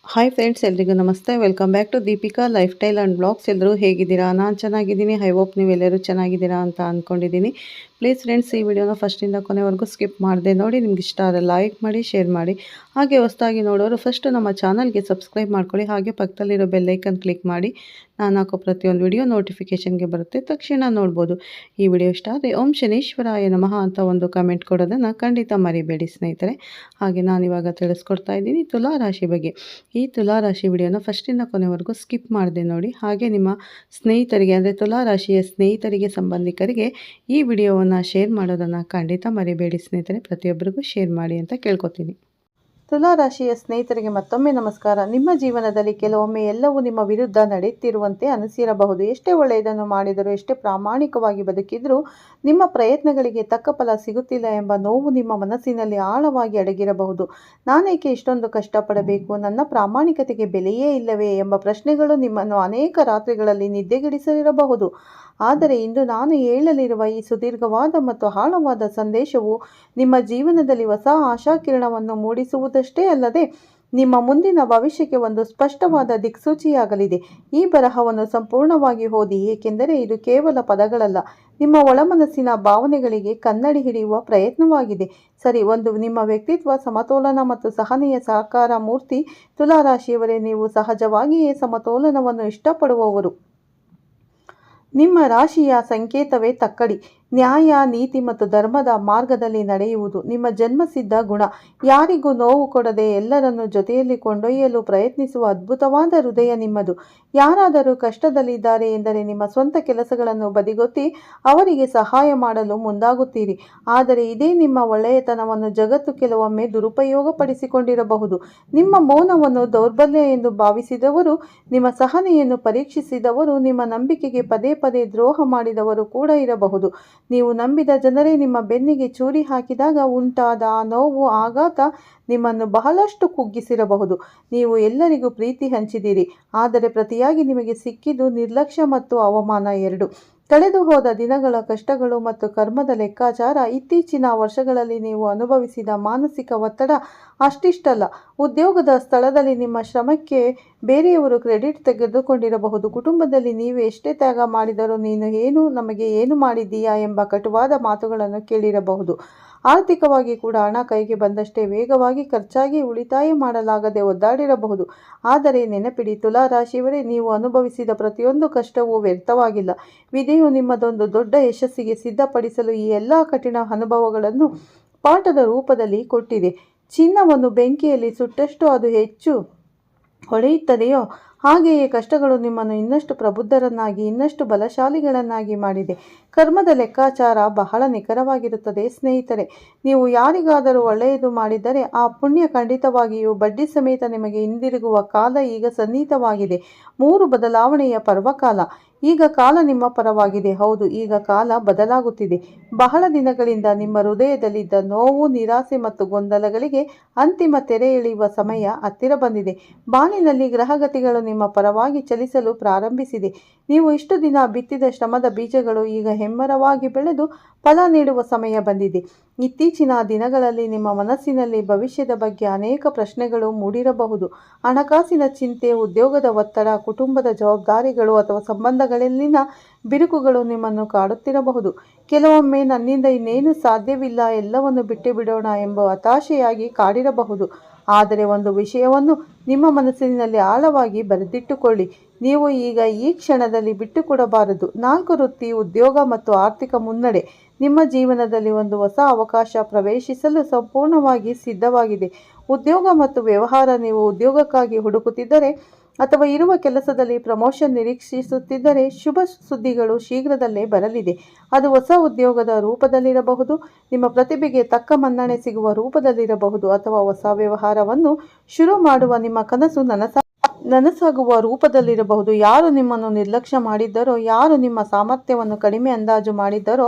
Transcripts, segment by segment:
Hi friends, ಎಲ್ರಿಗೂ ನಮಸ್ತೆ. Welcome back to Deepika lifestyle and blogs. ಎಲ್ಲರೂ ಹೇಗಿದ್ದೀರಾ? ನಾನು ಚೆನ್ನಾಗಿದ್ದೀನಿ. ಐ ಹೋಪ್ ನೀವೆಲ್ಲರೂ ಚೆನ್ನಾಗಿದ್ದೀರಾ ಅಂತ ಅಂದ್ಕೊಂಡಿದ್ದೀನಿ. ಪ್ಲೀಸ್ ಫ್ರೆಂಡ್ಸ್, ಈ ವಿಡಿಯೋನ ಫಸ್ಟಿಂದ ಕೊನೆವರೆಗೂ ಸ್ಕಿಪ್ ಮಾಡಿದೆ ನೋಡಿ. ನಿಮ್ಗೆ ಇಷ್ಟ ಆದರೆ ಲೈಕ್ ಮಾಡಿ, ಶೇರ್ ಮಾಡಿ. ಹಾಗೆ ಹೊಸದಾಗಿ ನೋಡೋರು ಫಸ್ಟ್ ನಮ್ಮ ಚಾನಲ್ಗೆ ಸಬ್ಸ್ಕ್ರೈಬ್ ಮಾಡ್ಕೊಳ್ಳಿ. ಹಾಗೆ ಪಕ್ಕದಲ್ಲಿರೋ ಬೆಲ್ಲೈಕನ್ ಕ್ಲಿಕ್ ಮಾಡಿ. ನಾನು ಹಾಕೋ ಪ್ರತಿಯೊಂದು ವಿಡಿಯೋ ನೋಟಿಫಿಕೇಷನ್ಗೆ ಬರುತ್ತೆ, ತಕ್ಷಣ ನೋಡ್ಬೋದು. ಈ ವಿಡಿಯೋ ಇಷ್ಟ ಆದರೆ ಓಂ ಶನೀಶ್ವರಾಯ ನಮಃ ಅಂತ ಒಂದು ಕಮೆಂಟ್ ಕೊಡೋದನ್ನು ಖಂಡಿತ ಮರಿಬೇಡಿ ಸ್ನೇಹಿತರೆ. ಹಾಗೆ ನಾನಿವಾಗ ತಿಳಿಸ್ಕೊಡ್ತಾ ಇದ್ದೀನಿ ತುಲಾ ರಾಶಿ ಬಗ್ಗೆ. ಈ ತುಲಾ ರಾಶಿ ವಿಡಿಯೋನ ಫಸ್ಟಿಂದ ಕೊನೆವರೆಗೂ ಸ್ಕಿಪ್ ಮಾಡಿದೆ ನೋಡಿ. ಹಾಗೆ ನಿಮ್ಮ ಸ್ನೇಹಿತರಿಗೆ ಅಂದರೆ ತುಲಾ ರಾಶಿಯ ಸ್ನೇಹಿತರಿಗೆ, ಸಂಬಂಧಿಕರಿಗೆ ಈ ವಿಡಿಯೋವನ್ನು ಶೇರ್ ಮಾಡೋದನ್ನು ಖಂಡಿತ ಮರಿಬೇಡಿ ಸ್ನೇಹಿತರೆ. ಪ್ರತಿಯೊಬ್ಬರಿಗೂ ಶೇರ್ ಮಾಡಿ ಅಂತ ಕೇಳ್ಕೊತೀನಿ. ತುಲಾ ರಾಶಿಯ ಸ್ನೇಹಿತರಿಗೆ ಮತ್ತೊಮ್ಮೆ ನಮಸ್ಕಾರ. ನಿಮ್ಮ ಜೀವನದಲ್ಲಿ ಕೆಲವೊಮ್ಮೆ ಎಲ್ಲವೂ ನಿಮ್ಮ ವಿರುದ್ಧ ನಡೆಯುತ್ತಿರುವಂತೆ ಅನಿಸಿರಬಹುದು. ಎಷ್ಟೇ ಒಳ್ಳೆಯದನ್ನು ಮಾಡಿದರೂ, ಎಷ್ಟೇ ಪ್ರಾಮಾಣಿಕವಾಗಿ ಬದುಕಿದ್ರೂ ನಿಮ್ಮ ಪ್ರಯತ್ನಗಳಿಗೆ ತಕ್ಕ ಫಲ ಸಿಗುತ್ತಿಲ್ಲ ಎಂಬ ನೋವು ನಿಮ್ಮ ಮನಸ್ಸಿನಲ್ಲಿ ಆಳವಾಗಿ ಅಡಗಿರಬಹುದು. ನಾನೇಕೆ ಇಷ್ಟೊಂದು ಕಷ್ಟಪಡಬೇಕು, ನನ್ನ ಪ್ರಾಮಾಣಿಕತೆಗೆ ಬೆಲೆಯೇ ಇಲ್ಲವೇ ಎಂಬ ಪ್ರಶ್ನೆಗಳು ನಿಮ್ಮನ್ನು ಅನೇಕ ರಾತ್ರಿಗಳಲ್ಲಿ ನಿದ್ದೆಗೆಡಿಸಿರಬಹುದು. ಆದರೆ ಇಂದು ನಾನು ಹೇಳಲಿರುವ ಈ ಸುದೀರ್ಘವಾದ ಮತ್ತು ಆಳವಾದ ಸಂದೇಶವು ನಿಮ್ಮ ಜೀವನದಲ್ಲಿ ಹೊಸ ಆಶಾಕಿರಣವನ್ನು ಮೂಡಿಸುವುದಷ್ಟೇ ಅಲ್ಲದೆ ನಿಮ್ಮ ಮುಂದಿನ ಭವಿಷ್ಯಕ್ಕೆ ಒಂದು ಸ್ಪಷ್ಟವಾದ ದಿಕ್ಸೂಚಿಯಾಗಲಿದೆ. ಈ ಬರಹವನ್ನು ಸಂಪೂರ್ಣವಾಗಿ ಓದಿ, ಏಕೆಂದರೆ ಇದು ಕೇವಲ ಪದಗಳಲ್ಲ, ನಿಮ್ಮ ಒಳಮನಸ್ಸಿನ ಭಾವನೆಗಳಿಗೆ ಕನ್ನಡಿ ಹಿಡಿಯುವ ಪ್ರಯತ್ನವಾಗಿದೆ. ಸರಿ, ನಿಮ್ಮ ವ್ಯಕ್ತಿತ್ವ ಸಮತೋಲನ ಮತ್ತು ಸಹನೆಯ ಸಾಕಾರ ಮೂರ್ತಿ. ತುಲಾರಾಶಿಯವರೇ, ನೀವು ಸಹಜವಾಗಿಯೇ ಸಮತೋಲನವನ್ನು ಇಷ್ಟಪಡುವವರು. ನಿಮ್ಮ ರಾಶಿಯ ಸಂಕೇತವೇ ತಕ್ಕಡಿ. ನ್ಯಾಯ, ನೀತಿ ಮತ್ತು ಧರ್ಮದ ಮಾರ್ಗದಲ್ಲಿ ನಡೆಯುವುದು ನಿಮ್ಮ ಜನ್ಮಸಿದ್ಧ ಗುಣ. ಯಾರಿಗೂ ನೋವು ಕೊಡದೆ ಎಲ್ಲರನ್ನೂ ಜೊತೆಯಲ್ಲಿ ಕೊಂಡೊಯ್ಯಲು ಪ್ರಯತ್ನಿಸುವ ಅದ್ಭುತವಾದ ಹೃದಯ ನಿಮ್ಮದು. ಯಾರಾದರೂ ಕಷ್ಟದಲ್ಲಿದ್ದಾರೆ ಎಂದರೆ ನಿಮ್ಮ ಸ್ವಂತ ಕೆಲಸಗಳನ್ನು ಬದಿಗೊತ್ತಿ ಅವರಿಗೆ ಸಹಾಯ ಮಾಡಲು ಮುಂದಾಗುತ್ತೀರಿ. ಆದರೆ ಇದೇ ನಿಮ್ಮ ಒಳ್ಳೆಯತನವನ್ನು ಜಗತ್ತು ಕೆಲವೊಮ್ಮೆ ದುರುಪಯೋಗಪಡಿಸಿಕೊಂಡಿರಬಹುದು. ನಿಮ್ಮ ಮೌನವನ್ನು ದೌರ್ಬಲ್ಯ ಎಂದು ಭಾವಿಸಿದವರು, ನಿಮ್ಮ ಸಹನೆಯನ್ನು ಪರೀಕ್ಷಿಸಿದವರು, ನಿಮ್ಮ ನಂಬಿಕೆಗೆ ಪದೇ ಪದೇ ದ್ರೋಹ ಮಾಡಿದವರು ಕೂಡ ಇರಬಹುದು. ನೀವು ನಂಬಿದ ಜನರೇ ನಿಮ್ಮ ಬೆನ್ನಿಗೆ ಚೂರಿ ಹಾಕಿದಾಗ ಉಂಟಾದ ಆ ನೋವು, ಆಘಾತ ನಿಮ್ಮನ್ನು ಬಹಳಷ್ಟು ಕುಗ್ಗಿಸಿರಬಹುದು. ನೀವು ಎಲ್ಲರಿಗೂ ಪ್ರೀತಿ ಹಂಚಿದಿರಿ, ಆದರೆ ಪ್ರತಿಯಾಗಿ ನಿಮಗೆ ಸಿಕ್ಕಿದ್ದು ನಿರ್ಲಕ್ಷ್ಯ ಮತ್ತು ಅವಮಾನ ಎರಡು. ಕಳೆದು ಹೋದ ದಿನಗಳ ಕಷ್ಟಗಳು ಮತ್ತು ಕರ್ಮದ ಲೆಕ್ಕಾಚಾರ. ಇತ್ತೀಚಿನ ವರ್ಷಗಳಲ್ಲಿ ನೀವು ಅನುಭವಿಸಿದ ಮಾನಸಿಕ ಒತ್ತಡ ಅಷ್ಟಿಷ್ಟಲ್ಲ. ಉದ್ಯೋಗದ ಸ್ಥಳದಲ್ಲಿ ನಿಮ್ಮ ಶ್ರಮಕ್ಕೆ ಬೇರೆಯವರು ಕ್ರೆಡಿಟ್ ತೆಗೆದುಕೊಂಡಿರಬಹುದು. ಕುಟುಂಬದಲ್ಲಿ ನೀವು ಎಷ್ಟೇ ತ್ಯಾಗ ಮಾಡಿದರೂ ನಮಗೆ ಏನು ಮಾಡಿದ್ದೀಯಾ ಎಂಬ ಕಟುವಾದ ಮಾತುಗಳನ್ನು ಕೇಳಿರಬಹುದು. ಆರ್ಥಿಕವಾಗಿ ಕೂಡ ಹಣ ಕೈಗೆ ಬಂದಷ್ಟೇ ವೇಗವಾಗಿ ಖರ್ಚಾಗಿ ಉಳಿತಾಯ ಮಾಡಲಾಗದೆ ಒದ್ದಾಡಿರಬಹುದು. ಆದರೆ ನೆನಪಿಡಿ ತುಲಾ ರಾಶಿಯವರೇ, ನೀವು ಅನುಭವಿಸಿದ ಪ್ರತಿಯೊಂದು ಕಷ್ಟವೂ ವ್ಯರ್ಥವಾಗಿಲ್ಲ. ವಿಧಿಯು ನಿಮ್ಮದೊಂದು ದೊಡ್ಡ ಯಶಸ್ಸಿಗೆ ಸಿದ್ಧಪಡಿಸಲು ಈ ಎಲ್ಲ ಕಠಿಣ ಅನುಭವಗಳನ್ನು ಪಾಠದ ರೂಪದಲ್ಲಿ ಕೊಟ್ಟಿದೆ. ಚಿನ್ನವನ್ನು ಬೆಂಕಿಯಲ್ಲಿ ಸುಟ್ಟಷ್ಟು ಅದು ಹೆಚ್ಚು ಹೊಳೆಯುತ್ತದೆಯೋ ಹಾಗೆಯೇ ಕಷ್ಟಗಳು ನಿಮ್ಮನ್ನು ಇನ್ನಷ್ಟು ಪ್ರಬುದ್ಧರನ್ನಾಗಿ, ಇನ್ನಷ್ಟು ಬಲಶಾಲಿಗಳನ್ನಾಗಿ ಮಾಡಿದೆ. ಕರ್ಮದ ಲೆಕ್ಕಾಚಾರ ಬಹಳ ನಿಖರವಾಗಿರುತ್ತದೆ ಸ್ನೇಹಿತರೆ. ನೀವು ಯಾರಿಗಾದರೂ ಒಳ್ಳೆಯದು ಮಾಡಿದರೆ ಆ ಪುಣ್ಯ ಖಂಡಿತವಾಗಿಯೂ ಬಡ್ಡಿ ಸಮೇತ ನಿಮಗೆ ಹಿಂದಿರುಗುವ ಕಾಲ ಈಗ ಸನ್ನಿಹಿತವಾಗಿದೆ. 3 ಬದಲಾವಣೆಯ ಪರ್ವಕಾಲ. ಈಗ ಕಾಲ ನಿಮ್ಮ ಪರವಾಗಿದೆ. ಹೌದು, ಈಗ ಕಾಲ ಬದಲಾಗುತ್ತಿದೆ. ಬಹಳ ದಿನಗಳಿಂದ ನಿಮ್ಮ ಹೃದಯದಲ್ಲಿದ್ದ ನೋವು, ನಿರಾಸೆ ಮತ್ತು ಗೊಂದಲಗಳಿಗೆ ಅಂತಿಮ ತೆರೆ ಎಳೆಯುವ ಸಮಯ ಹತ್ತಿರ ಬಂದಿದೆ. ಬಾನಿನಲ್ಲಿ ಗ್ರಹಗತಿಗಳು ನಿಮ್ಮ ಪರವಾಗಿ ಚಲಿಸಲು ಪ್ರಾರಂಭಿಸಿದೆ. ನೀವು ಇಷ್ಟು ದಿನ ಬಿತ್ತಿದ ಶ್ರಮದ ಬೀಜಗಳು ಈಗ ಹೆಮ್ಮರವಾಗಿ ಬೆಳೆದು ಫಲ ನೀಡುವ ಸಮಯ ಬಂದಿದೆ. ಇತ್ತೀಚಿನ ದಿನಗಳಲ್ಲಿ ನಿಮ್ಮ ಮನಸ್ಸಿನಲ್ಲಿ ಭವಿಷ್ಯದ ಬಗ್ಗೆ ಅನೇಕ ಪ್ರಶ್ನೆಗಳು ಮೂಡಿರಬಹುದು. ಹಣಕಾಸಿನ ಚಿಂತೆ, ಉದ್ಯೋಗದ ಒತ್ತಡ, ಕುಟುಂಬದ ಜವಾಬ್ದಾರಿಗಳು ಅಥವಾ ಸಂಬಂಧಗಳಲ್ಲಿನ ಬಿರುಕುಗಳು ನಿಮ್ಮನ್ನು ಕಾಡುತ್ತಿರಬಹುದು. ಕೆಲವೊಮ್ಮೆ ನನ್ನಿಂದ ಇನ್ನೇನು ಸಾಧ್ಯವಿಲ್ಲ, ಎಲ್ಲವನ್ನು ಬಿಟ್ಟು ಬಿಡೋಣ ಎಂಬ ಹತಾಶೆಯಾಗಿ ಕಾಡಿರಬಹುದು. ಆದರೆ ಒಂದು ವಿಷಯವನ್ನು ನಿಮ್ಮ ಮನಸ್ಸಿನಲ್ಲಿ ಆಳವಾಗಿ ಬರೆದಿಟ್ಟುಕೊಳ್ಳಿ, ನೀವು ಈಗ ಈ ಕ್ಷಣದಲ್ಲಿ ಬಿಟ್ಟುಕೊಡಬಾರದು. 4 ವೃತ್ತಿ, ಉದ್ಯೋಗ ಮತ್ತು ಆರ್ಥಿಕ ಮುನ್ನಡೆ ನಿಮ್ಮ ಜೀವನದಲ್ಲಿ ಒಂದು ಹೊಸ ಅವಕಾಶ ಪ್ರವೇಶಿಸಲು ಸಂಪೂರ್ಣವಾಗಿ ಸಿದ್ಧವಾಗಿದೆ. ಉದ್ಯೋಗ ಮತ್ತು ವ್ಯವಹಾರ. ನೀವು ಉದ್ಯೋಗಕ್ಕಾಗಿ ಹುಡುಕುತ್ತಿದ್ದರೆ ಅಥವಾ ಇರುವ ಕೆಲಸದಲ್ಲಿ ಪ್ರಮೋಷನ್ ನಿರೀಕ್ಷಿಸುತ್ತಿದ್ದರೆ ಶುಭ ಸುದ್ದಿಗಳು ಶೀಘ್ರದಲ್ಲೇ ಬರಲಿದೆ. ಅದು ಹೊಸ ಉದ್ಯೋಗದ ರೂಪದಲ್ಲಿರಬಹುದು, ನಿಮ್ಮ ಪ್ರತಿಭೆಗೆ ತಕ್ಕ ಮನ್ನಣೆ ಸಿಗುವ ರೂಪದಲ್ಲಿರಬಹುದು, ಅಥವಾ ಹೊಸ ವ್ಯವಹಾರವನ್ನು ಶುರು ಮಾಡುವ ನಿಮ್ಮ ಕನಸು ನನಸಾಗುವ ರೂಪದಲ್ಲಿರಬಹುದು. ಯಾರು ನಿಮ್ಮನ್ನು ನಿರ್ಲಕ್ಷ್ಯ ಮಾಡಿದ್ದರೋ, ಯಾರು ನಿಮ್ಮ ಸಾಮರ್ಥ್ಯವನ್ನು ಕಡಿಮೆ ಅಂದಾಜು ಮಾಡಿದ್ದರೋ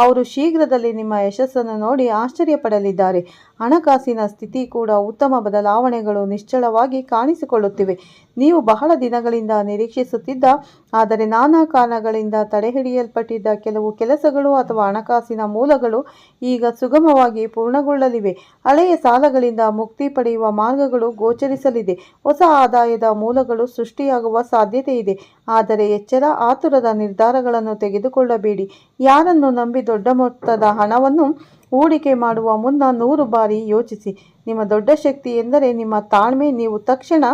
ಅವರು ಶೀಘ್ರದಲ್ಲಿ ನಿಮ್ಮ ಯಶಸ್ಸನ್ನು ನೋಡಿ ಆಶ್ಚರ್ಯಪಡಲಿದ್ದಾರೆ. ಹಣಕಾಸಿನ ಸ್ಥಿತಿ ಕೂಡ ಉತ್ತಮ ಬದಲಾವಣೆಗಳು ನಿಶ್ಚಳವಾಗಿ ಕಾಣಿಸಿಕೊಳ್ಳುತ್ತಿವೆ. ನೀವು ಬಹಳ ದಿನಗಳಿಂದ ನಿರೀಕ್ಷಿಸುತ್ತಿದ್ದ ಆದರೆ ನಾನಾ ಕಾರಣಗಳಿಂದ ತಡೆಹಿಡಿಯಲ್ಪಟ್ಟಿದ್ದ ಕೆಲವು ಕೆಲಸಗಳು ಅಥವಾ ಹಣಕಾಸಿನ ಮೂಲಗಳು ಈಗ ಸುಗಮವಾಗಿ ಪೂರ್ಣಗೊಳ್ಳಲಿವೆ. ಹಳೆಯ ಸಾಲಗಳಿಂದ ಮುಕ್ತಿ ಪಡೆಯುವ ಮಾರ್ಗಗಳು ಗೋಚರಿಸಲಿದೆ. ಹೊಸ ಆದಾಯದ ಮೂಲಗಳು ಸೃಷ್ಟಿಯಾಗುವ ಸಾಧ್ಯತೆ ಇದೆ. ಆದರೆ ಎಚ್ಚರ, ಆತುರದ ನಿರ್ಧಾರಗಳನ್ನು ತೆಗೆದುಕೊಳ್ಳಬೇಡಿ. ಯಾರನ್ನು ನಂಬಿ ದೊಡ್ಡ ಮೊತ್ತದ ಹಣವನ್ನು ಹೂಡಿಕೆ ಮಾಡುವ ಮುನ್ನ 100 ಬಾರಿ ಯೋಚಿಸಿ. ನಿಮ್ಮ ದೊಡ್ಡ ಶಕ್ತಿ ಎಂದರೆ ನಿಮ್ಮ ತಾಳ್ಮೆ. ನೀವು ತಕ್ಷಣ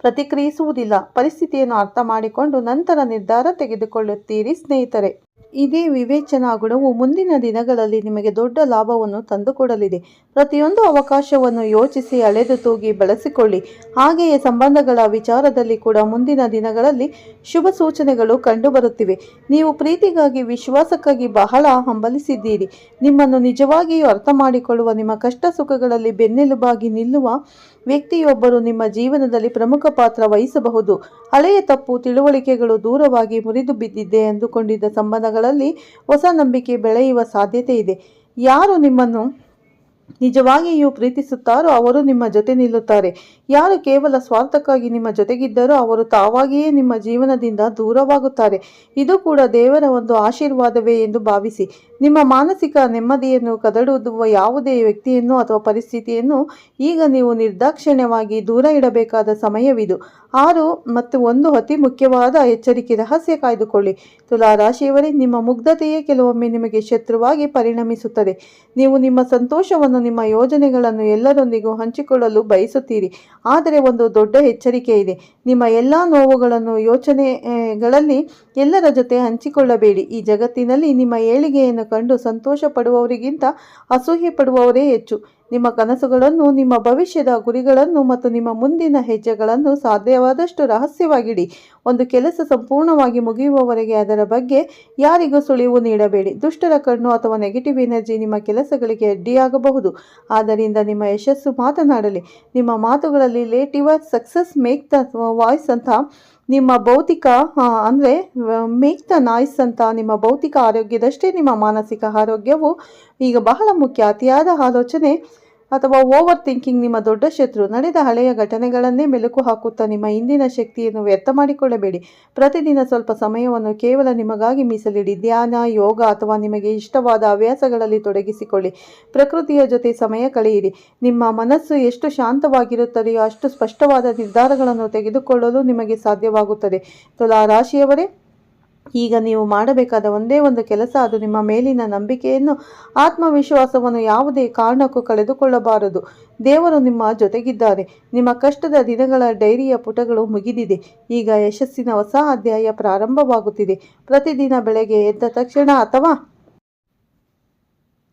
ಪ್ರತಿಕ್ರಿಯಿಸುವುದಿಲ್ಲ, ಪರಿಸ್ಥಿತಿಯನ್ನು ಅರ್ಥ ಮಾಡಿಕೊಂಡು ನಂತರ ನಿರ್ಧಾರ ತೆಗೆದುಕೊಳ್ಳುತ್ತೀರಿ. ಸ್ನೇಹಿತರೆ, ಇದೇ ವಿವೇಚನಾ ಗುಣವು ಮುಂದಿನ ದಿನಗಳಲ್ಲಿ ನಿಮಗೆ ದೊಡ್ಡ ಲಾಭವನ್ನು ತಂದುಕೊಡಲಿದೆ. ಪ್ರತಿಯೊಂದು ಅವಕಾಶವನ್ನು ಯೋಚಿಸಿ ಅಳೆದು ತೂಗಿ ಬಳಸಿಕೊಳ್ಳಿ. ಹಾಗೆಯೇ ಸಂಬಂಧಗಳ ವಿಚಾರದಲ್ಲಿ ಕೂಡ ಮುಂದಿನ ದಿನಗಳಲ್ಲಿ ಶುಭ ಸೂಚನೆಗಳು ಕಂಡುಬರುತ್ತಿವೆ. ನೀವು ಪ್ರೀತಿಗಾಗಿ, ವಿಶ್ವಾಸಕ್ಕಾಗಿ ಬಹಳ ಹಂಬಲಿಸಿದ್ದೀರಿ. ನಿಮ್ಮನ್ನು ನಿಜವಾಗಿಯೂ ಅರ್ಥ ಮಾಡಿಕೊಳ್ಳುವ, ನಿಮ್ಮ ಕಷ್ಟ ಸುಖಗಳಲ್ಲಿ ಬೆನ್ನೆಲುಬಾಗಿ ನಿಲ್ಲುವ ವ್ಯಕ್ತಿಯೊಬ್ಬರು ನಿಮ್ಮ ಜೀವನದಲ್ಲಿ ಪ್ರಮುಖ ಪಾತ್ರ ವಹಿಸಬಹುದು. ಹಳೆಯ ತಪ್ಪು ತಿಳುವಳಿಕೆಗಳು ದೂರವಾಗಿ ಮುರಿದು ಬಿದ್ದಿದೆ ಎಂದುಕೊಂಡಿದ್ದ ಸಂಬಂಧಗಳಲ್ಲಿ ಹೊಸ ನಂಬಿಕೆ ಬೆಳೆಯುವ ಸಾಧ್ಯತೆ ಇದೆ. ಯಾರು ನಿಮ್ಮನ್ನು ನಿಜವಾಗಿಯೂ ಪ್ರೀತಿಸುತ್ತಾರೋ ಅವರು ನಿಮ್ಮ ಜೊತೆ ನಿಲ್ಲುತ್ತಾರೆ. ಯಾರು ಕೇವಲ ಸ್ವಾರ್ಥಕ್ಕಾಗಿ ನಿಮ್ಮ ಜೊತೆಗಿದ್ದರೋ ಅವರು ತಾವಾಗಿಯೇ ನಿಮ್ಮ ಜೀವನದಿಂದ ದೂರವಾಗುತ್ತಾರೆ. ಇದು ಕೂಡ ದೇವರ ಒಂದು ಆಶೀರ್ವಾದವೇ ಎಂದು ಭಾವಿಸಿ. ನಿಮ್ಮ ಮಾನಸಿಕ ನೆಮ್ಮದಿಯನ್ನು ಕದಡುವ ಯಾವುದೇ ವ್ಯಕ್ತಿಯನ್ನು ಅಥವಾ ಪರಿಸ್ಥಿತಿಯನ್ನು ಈಗ ನೀವು ನಿರ್ದಾಕ್ಷಿಣ್ಯವಾಗಿ ದೂರ ಇಡಬೇಕಾದ ಸಮಯವಿದು. 6 ಮತ್ತು 1 ಅತಿ ಮುಖ್ಯವಾದ ಎಚ್ಚರಿಕೆ. ರಹಸ್ಯ ಕಾಯ್ದುಕೊಳ್ಳಿ. ತುಲಾ ರಾಶಿಯವರೇ, ನಿಮ್ಮ ಮುಗ್ಧತೆಯೇ ಕೆಲವೊಮ್ಮೆ ನಿಮಗೆ ಶತ್ರುವಾಗಿ ಪರಿಣಮಿಸುತ್ತದೆ. ನೀವು ನಿಮ್ಮ ಸಂತೋಷವನ್ನು, ನಿಮ್ಮ ಯೋಜನೆಗಳನ್ನು ಎಲ್ಲರೊಂದಿಗೂ ಹಂಚಿಕೊಳ್ಳಲು ಬಯಸುತ್ತೀರಿ. ಆದರೆ ಒಂದು ದೊಡ್ಡ ಎಚ್ಚರಿಕೆ ಇದೆ. ನಿಮ್ಮ ಎಲ್ಲ ನೋವುಗಳನ್ನು, ಯೋಚನೆಗಳಲ್ಲಿ ಎಲ್ಲರ ಜೊತೆ ಹಂಚಿಕೊಳ್ಳಬೇಡಿ. ಈ ಜಗತ್ತಿನಲ್ಲಿ ನಿಮ್ಮ ಏಳಿಗೆಯನ್ನು ಕಂಡು ಸಂತೋಷ ಪಡುವವರಿಗಿಂತ ಅಸೂಯೆ ಪಡುವವರೇ ಹೆಚ್ಚು. ನಿಮ್ಮ ಕನಸುಗಳನ್ನು, ನಿಮ್ಮ ಭವಿಷ್ಯದ ಗುರಿಗಳನ್ನು ಮತ್ತು ನಿಮ್ಮ ಮುಂದಿನ ಹೆಜ್ಜೆಗಳನ್ನು ಸಾಧ್ಯವಾದಷ್ಟು ರಹಸ್ಯವಾಗಿಡಿ. ಒಂದು ಕೆಲಸ ಸಂಪೂರ್ಣವಾಗಿ ಮುಗಿಯುವವರೆಗೆ ಅದರ ಬಗ್ಗೆ ಯಾರಿಗೂ ಸುಳಿವು ನೀಡಬೇಡಿ. ದುಷ್ಟರ ಕಣ್ಣು ಅಥವಾ ನೆಗೆಟಿವ್ ಎನರ್ಜಿ ನಿಮ್ಮ ಕೆಲಸಗಳಿಗೆ ಅಡ್ಡಿಯಾಗಬಹುದು. ಆದ್ದರಿಂದ ನಿಮ್ಮ ಯಶಸ್ಸು ಮಾತನಾಡಲಿ. ನಿಮ್ಮ ಮಾತುಗಳಲ್ಲಿ late your success make the voice ಅಂತ ನಿಮ್ಮ ಭೌತಿಕ ಮೇಕ್ ದ ನಾಯ್ಸ್ ಅಂತ ನಿಮ್ಮ ಭೌತಿಕ ಆರೋಗ್ಯದಷ್ಟೇ ನಿಮ್ಮ ಮಾನಸಿಕ ಆರೋಗ್ಯವು ಈಗ ಬಹಳ ಮುಖ್ಯ. ಅತಿಯಾದ ಆಲೋಚನೆ ಅಥವಾ ಓವರ್ ಥಿಂಕಿಂಗ್ ನಿಮ್ಮ ದೊಡ್ಡ ಶತ್ರು. ನಡೆದ ಹಳೆಯ ಘಟನೆಗಳನ್ನೇ ಮೆಲುಕು ಹಾಕುತ್ತಾ ನಿಮ್ಮ ಇಂದಿನ ಶಕ್ತಿಯನ್ನು ವ್ಯರ್ಥ ಮಾಡಿಕೊಳ್ಳಬೇಡಿ. ಪ್ರತಿದಿನ ಸ್ವಲ್ಪ ಸಮಯವನ್ನು ಕೇವಲ ನಿಮಗಾಗಿ ಮೀಸಲಿಡಿ. ಧ್ಯಾನ, ಯೋಗ ಅಥವಾ ನಿಮಗೆ ಇಷ್ಟವಾದ ಹವ್ಯಾಸಗಳಲ್ಲಿ ತೊಡಗಿಸಿಕೊಳ್ಳಿ. ಪ್ರಕೃತಿಯ ಜೊತೆ ಸಮಯ ಕಳೆಯಿರಿ. ನಿಮ್ಮ ಮನಸ್ಸು ಎಷ್ಟು ಶಾಂತವಾಗಿರುತ್ತದೆಯೋ ಅಷ್ಟು ಸ್ಪಷ್ಟವಾದ ನಿರ್ಧಾರಗಳನ್ನು ತೆಗೆದುಕೊಳ್ಳಲು ನಿಮಗೆ ಸಾಧ್ಯವಾಗುತ್ತದೆ. ತುಲಾ ರಾಶಿಯವರೇ, ಈಗ ನೀವು ಮಾಡಬೇಕಾದ ಒಂದೇ ಒಂದು ಕೆಲಸ, ಅದು ನಿಮ್ಮ ಮೇಲಿನ ನಂಬಿಕೆಯನ್ನು, ಆತ್ಮವಿಶ್ವಾಸವನ್ನು ಯಾವುದೇ ಕಾರಣಕ್ಕೂ ಕಳೆದುಕೊಳ್ಳಬಾರದು. ದೇವರು ನಿಮ್ಮ ಜೊತೆಗಿದ್ದಾರೆ. ನಿಮ್ಮ ಕಷ್ಟದ ದಿನಗಳ ಡೈರಿಯ ಪುಟಗಳು ಮುಗಿದಿದೆ. ಈಗ ಯಶಸ್ಸಿನ ಹೊಸ ಅಧ್ಯಾಯ ಪ್ರಾರಂಭವಾಗುತ್ತಿದೆ. ಪ್ರತಿದಿನ ಬೆಳಗ್ಗೆ ಎದ್ದ ತಕ್ಷಣ ಅಥವಾ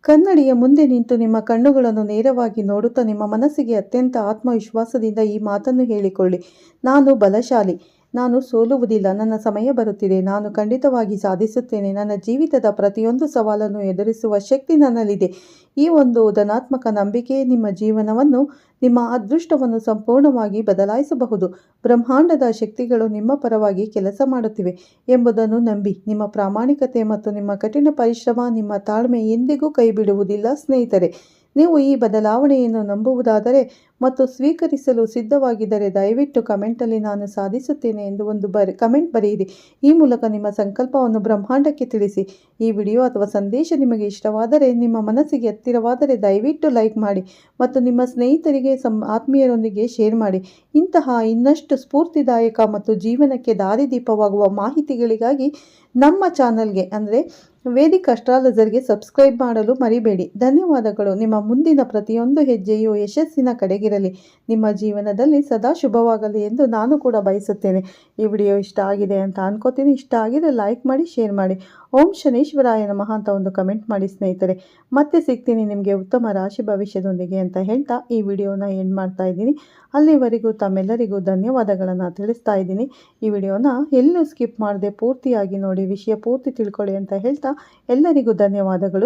ಕನ್ನಡಿಯ ಮುಂದೆ ನಿಂತು ನಿಮ್ಮ ಕಣ್ಣುಗಳನ್ನು ನೇರವಾಗಿ ನೋಡುತ್ತಾ ನಿಮ್ಮ ಮನಸ್ಸಿಗೆ ಅತ್ಯಂತ ಆತ್ಮವಿಶ್ವಾಸದಿಂದ ಈ ಮಾತನ್ನು ಹೇಳಿಕೊಳ್ಳಿ: ನಾನು ಬಲಶಾಲಿ, ನಾನು ಸೋಲುವುದಿಲ್ಲ, ನನ್ನ ಸಮಯ ಬರುತ್ತಿದೆ, ನಾನು ಖಂಡಿತವಾಗಿ ಸಾಧಿಸುತ್ತೇನೆ, ನನ್ನ ಜೀವಿತದ ಪ್ರತಿಯೊಂದು ಸವಾಲನ್ನು ಎದುರಿಸುವ ಶಕ್ತಿ ನನ್ನಲ್ಲಿದೆ. ಈ ಒಂದು ಧನಾತ್ಮಕ ನಂಬಿಕೆ ನಿಮ್ಮ ಜೀವನವನ್ನು, ನಿಮ್ಮ ಅದೃಷ್ಟವನ್ನು ಸಂಪೂರ್ಣವಾಗಿ ಬದಲಾಯಿಸಬಹುದು. ಬ್ರಹ್ಮಾಂಡದ ಶಕ್ತಿಗಳು ನಿಮ್ಮ ಪರವಾಗಿ ಕೆಲಸ ಮಾಡುತ್ತಿವೆ ಎಂಬುದನ್ನು ನಂಬಿ. ನಿಮ್ಮ ಪ್ರಾಮಾಣಿಕತೆ ಮತ್ತು ನಿಮ್ಮ ಕಠಿಣ ಪರಿಶ್ರಮ, ನಿಮ್ಮ ತಾಳ್ಮೆ ಎಂದಿಗೂ ಕೈಬಿಡುವುದಿಲ್ಲ. ಸ್ನೇಹಿತರೆ, ನೀವು ಈ ಬದಲಾವಣೆಯನ್ನು ನಂಬುವುದಾದರೆ ಮತ್ತು ಸ್ವೀಕರಿಸಲು ಸಿದ್ಧವಾಗಿದ್ದರೆ ದಯವಿಟ್ಟು ಕಮೆಂಟಲ್ಲಿ ನಾನು ಸಾಧಿಸುತ್ತೇನೆ ಎಂದು ಒಂದು ಕಮೆಂಟ್ ಬರೆಯಿರಿ. ಈ ಮೂಲಕ ನಿಮ್ಮ ಸಂಕಲ್ಪವನ್ನು ಬ್ರಹ್ಮಾಂಡಕ್ಕೆ ತಿಳಿಸಿ. ಈ ವಿಡಿಯೋ ಅಥವಾ ಸಂದೇಶ ನಿಮಗೆ ಇಷ್ಟವಾದರೆ, ನಿಮ್ಮ ಮನಸ್ಸಿಗೆ ಹತ್ತಿರವಾದರೆ ದಯವಿಟ್ಟು ಲೈಕ್ ಮಾಡಿ ಮತ್ತು ನಿಮ್ಮ ಸ್ನೇಹಿತರಿಗೆ, ಆತ್ಮೀಯರೊಂದಿಗೆ ಶೇರ್ ಮಾಡಿ. ಇಂತಹ ಇನ್ನಷ್ಟು ಸ್ಫೂರ್ತಿದಾಯಕ ಮತ್ತು ಜೀವನಕ್ಕೆ ದಾರಿದೀಪವಾಗುವ ಮಾಹಿತಿಗಳಿಗಾಗಿ ನಮ್ಮ ಚಾನಲ್ಗೆ ವೇದಿಕ್ ಅಸ್ಟ್ರಾಲಜರ್ಗೆ ಸಬ್ಸ್ಕ್ರೈಬ್ ಮಾಡಲು ಮರಿಬೇಡಿ. ಧನ್ಯವಾದಗಳು. ನಿಮ್ಮ ಮುಂದಿನ ಪ್ರತಿಯೊಂದು ಹೆಜ್ಜೆಯು ಯಶಸ್ಸಿನ ಕಡೆಗಿರಲಿ. ನಿಮ್ಮ ಜೀವನದಲ್ಲಿ ಸದಾ ಶುಭವಾಗಲಿ ಎಂದು ನಾನು ಕೂಡ ಬಯಸುತ್ತೇನೆ. ಈ ವಿಡಿಯೋ ಇಷ್ಟ ಆಗಿದೆ ಅಂತ ಅನ್ಕೋತೀನಿ. ಇಷ್ಟ ಆಗಿದೆ ಲೈಕ್ ಮಾಡಿ, ಶೇರ್ ಮಾಡಿ. ಓಂ ಶನೇಶ್ವರಾಯ ನಮಃ ಅಂತ ಒಂದು ಕಮೆಂಟ್ ಮಾಡಿ ಸ್ನೇಹಿತರೆ. ಮತ್ತೆ ಸಿಗ್ತೀನಿ ನಿಮಗೆ ಉತ್ತಮ ರಾಶಿ ಭವಿಷ್ಯದೊಂದಿಗೆ ಅಂತ ಹೇಳ್ತಾ ಈ ವಿಡಿಯೋನ ಎಂಡ್ ಮಾಡ್ತಾ ಇದ್ದೀನಿ. ಅಲ್ಲಿವರೆಗೂ ತಮ್ಮೆಲ್ಲರಿಗೂ ಧನ್ಯವಾದಗಳನ್ನು ತಿಳಿಸ್ತಾ ಇದ್ದೀನಿ. ಈ ವಿಡಿಯೋನ ಎಲ್ಲೂ ಸ್ಕಿಪ್ ಮಾಡದೆ ಪೂರ್ತಿಯಾಗಿ ನೋಡಿ, ವಿಷಯ ಪೂರ್ತಿ ತಿಳ್ಕೊಳ್ಳಿ ಅಂತ ಹೇಳ್ತಾ ಎಲ್ಲರಿಗೂ ಧನ್ಯವಾದಗಳು.